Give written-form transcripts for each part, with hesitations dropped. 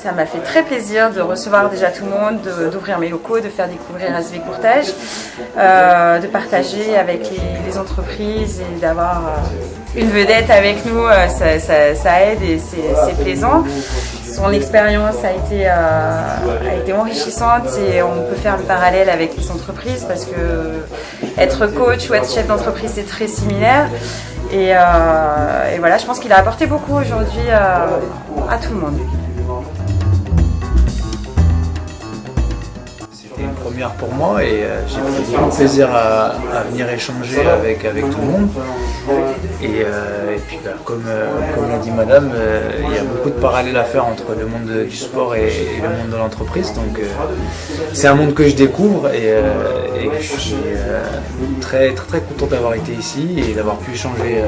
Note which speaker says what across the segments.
Speaker 1: Ça m'a fait très plaisir de recevoir déjà tout le monde, d'ouvrir mes locaux, de faire découvrir ASV Courtage, de partager avec les entreprises et d'avoir une vedette avec nous, ça aide et c'est plaisant. Son expérience a été enrichissante et on peut faire le parallèle avec les entreprises parce que être coach ou être chef d'entreprise c'est très similaire. Et voilà, je pense qu'il a apporté beaucoup aujourd'hui à tout le monde.
Speaker 2: C'était une première pour moi et j'ai pris beaucoup de plaisir à venir échanger avec tout le monde. Et puis comme l'a dit madame, il y a beaucoup de parallèles à faire entre le monde du sport et le monde de l'entreprise. Donc c'est un monde que je découvre et je suis très content d'avoir été ici et d'avoir pu échanger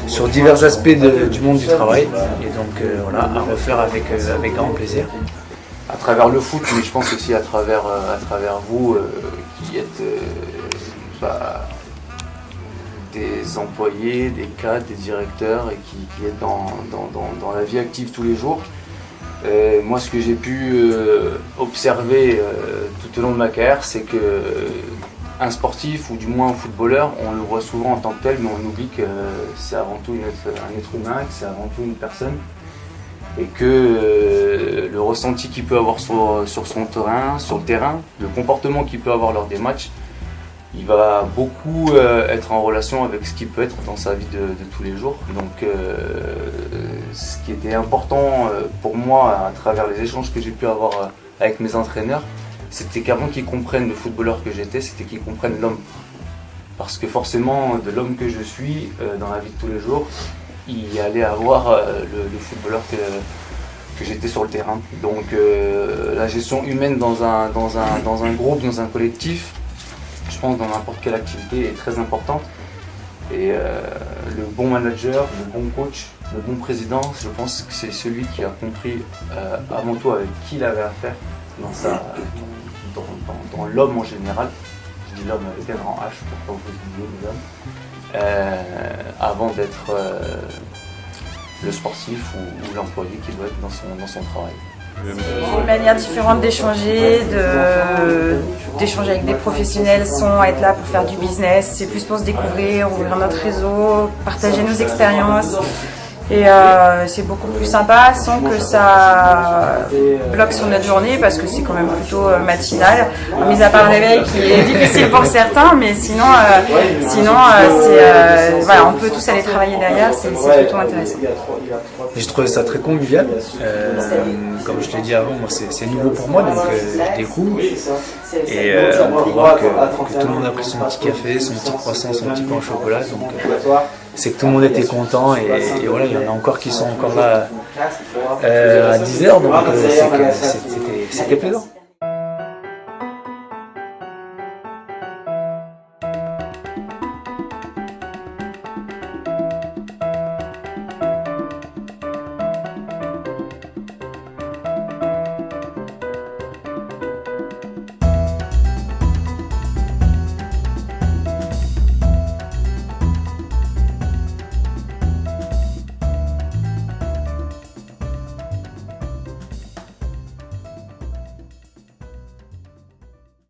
Speaker 2: sur divers aspects du monde du travail. Et donc voilà, à refaire avec grand plaisir.
Speaker 3: À travers le foot, mais je pense aussi à travers vous qui êtes des employés, des cadres, des directeurs et qui êtes dans la vie active tous les jours. Moi, ce que j'ai pu observer tout au long de ma carrière, c'est que un sportif ou du moins un footballeur, on le voit souvent en tant que tel, mais on oublie que c'est avant tout un être humain, que c'est avant tout une personne. Et que le ressenti qu'il peut avoir sur son terrain, sur le terrain, le comportement qu'il peut avoir lors des matchs, il va beaucoup être en relation avec ce qu'il peut être dans sa vie de tous les jours. Donc ce qui était important pour moi à travers les échanges que j'ai pu avoir avec mes entraîneurs, c'était qu'avant qu'ils comprennent le footballeur que j'étais, c'était qu'ils comprennent l'homme. Parce que forcément, de l'homme que je suis dans la vie de tous les jours, il allait avoir le footballeur que j'étais sur le terrain. Donc la gestion humaine dans un groupe, dans un collectif, je pense dans n'importe quelle activité est très importante. Et le bon manager, le bon coach, le bon président, je pense que c'est celui qui a compris avant tout avec qui il avait affaire dans l'homme en général. Je dis l'homme avec un grand H pour pas vous oublier les hommes. Avant d'être le sportif ou l'employé qui doit être dans son travail.
Speaker 1: Une manière différente d'échanger, avec des professionnels sans être là pour faire du business. C'est plus pour se découvrir, ouvrir notre réseau, partager nos expériences. Et c'est beaucoup plus sympa sans que ça bloque sur notre journée parce que c'est quand même plutôt matinal, mis à part le réveil qui est difficile pour certains, mais sinon voilà, on peut tous aller travailler derrière, c'est plutôt intéressant.
Speaker 2: J'ai trouvé ça très convivial. Comme je l'ai dit avant, moi c'est nouveau pour moi, donc je découvre. Et on peut voir que tout le monde a pris son petit café, son petit croissant, son petit pain au chocolat. Donc c'est que tout le monde était content et voilà, il y en a encore qui sont encore là à 10h, donc c'était plaisant.